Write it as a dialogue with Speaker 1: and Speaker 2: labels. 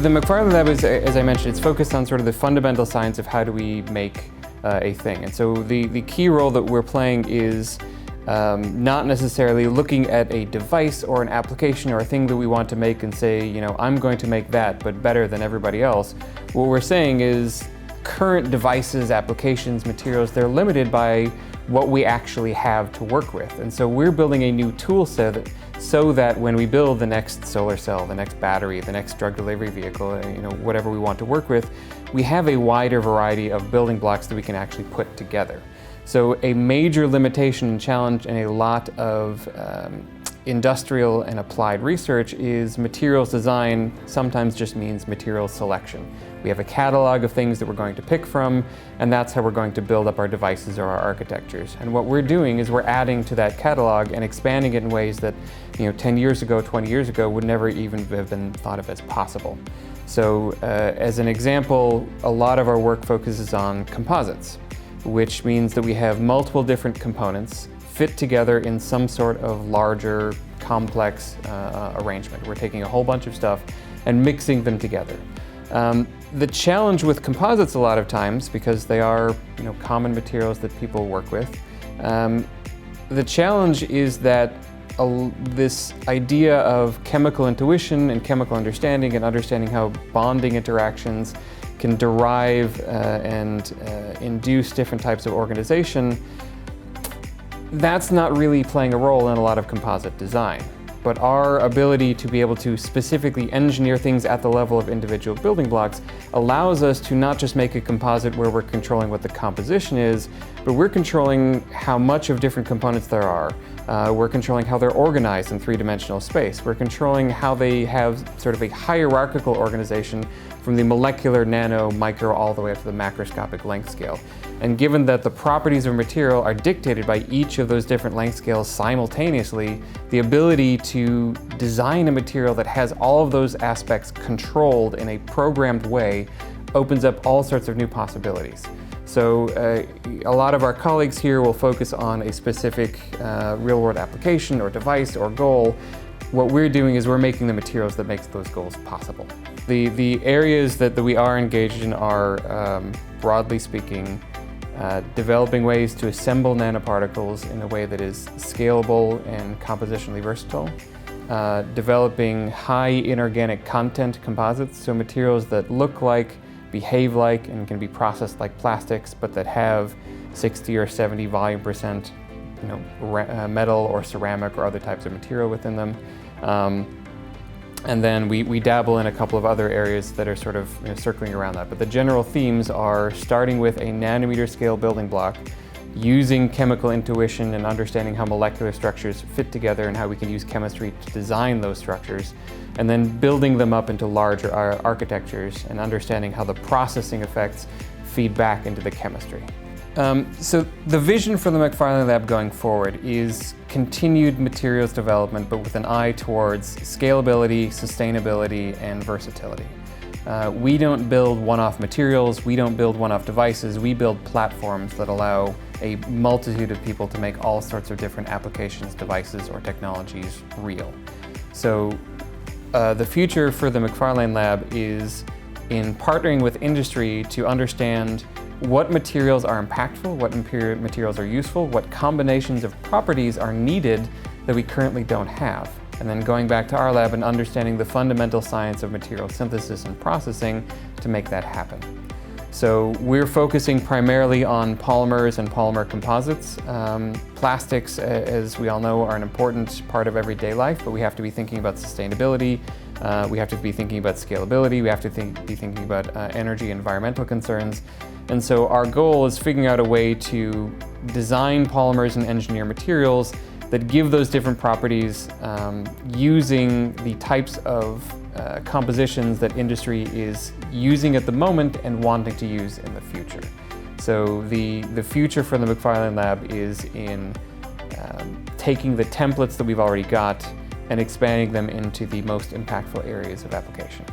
Speaker 1: The Macfarlane Lab is, as I mentioned, it's focused on sort of the fundamental science of how do we make a thing. And so the key role that we're playing is not necessarily looking at a device or an application or a thing that we want to make and say, you know, I'm going to make that, but better than everybody else. What we're saying is current devices, applications, materials, they're limited by what we actually have to work with. And so we're building a new tool set so that when we build the next solar cell, the next battery, the next drug delivery vehicle, you know, whatever we want to work with, we have a wider variety of building blocks that we can actually put together. So a major limitation and challenge in a lot of industrial and applied research is materials design sometimes just means material selection. We have a catalog of things that we're going to pick from, and that's how we're going to build up our devices or our architectures. And what we're doing is we're adding to that catalog and expanding it in ways that, you know, 10 years ago, 20 years ago would never even have been thought of as possible. So as an example, a lot of our work focuses on composites, which means that we have multiple different components fit together in some sort of larger, complex arrangement. We're taking a whole bunch of stuff and mixing them together. The challenge with composites a lot of times, because they are, you know, common materials that people work with, the challenge is that this idea of chemical intuition and chemical understanding and understanding how bonding interactions can derive and induce different types of organization, that's not really playing a role in a lot of composite design. But our ability to be able to specifically engineer things at the level of individual building blocks allows us to not just make a composite where we're controlling what the composition is, but we're controlling how much of different components there are. We're controlling how they're organized in three-dimensional space. We're controlling how they have sort of a hierarchical organization from the molecular, nano, micro, all the way up to the macroscopic length scale. And given that the properties of a material are dictated by each of those different length scales simultaneously, the ability to design a material that has all of those aspects controlled in a programmed way opens up all sorts of new possibilities. So a lot of our colleagues here will focus on a specific real-world application or device or goal. What we're doing is we're making the materials that makes those goals possible. The areas that we are engaged in are, broadly speaking, developing ways to assemble nanoparticles in a way that is scalable and compositionally versatile, developing high inorganic content composites, so materials that look like, behave like, and can be processed like plastics, but that have 60 or 70 volume%, you know, metal or ceramic or other types of material within them. And then we dabble in a couple of other areas that are sort of, you know, circling around that. But the general themes are starting with a nanometer scale building block, using chemical intuition and understanding how molecular structures fit together and how we can use chemistry to design those structures, and then building them up into larger architectures and understanding how the processing effects feed back into the chemistry. So the vision for the Macfarlane Lab going forward is continued materials development, but with an eye towards scalability, sustainability, and versatility. We don't build one-off materials, we don't build one-off devices, we build platforms that allow a multitude of people to make all sorts of different applications, devices, or technologies real. So the future for the Macfarlane Lab is in partnering with industry to understand what materials are impactful, what materials are useful, what combinations of properties are needed that we currently don't have. And then going back to our lab and understanding the fundamental science of material synthesis and processing to make that happen. So we're focusing primarily on polymers and polymer composites. Plastics, as we all know, are an important part of everyday life, but we have to be thinking about sustainability. We have to be thinking about scalability. We have to be thinking about energy and environmental concerns. And so our goal is figuring out a way to design polymers and engineer materials that give those different properties using the types of compositions that industry is using at the moment and wanting to use in the future. So the future for the Macfarlane Lab is in taking the templates that we've already got and expanding them into the most impactful areas of application.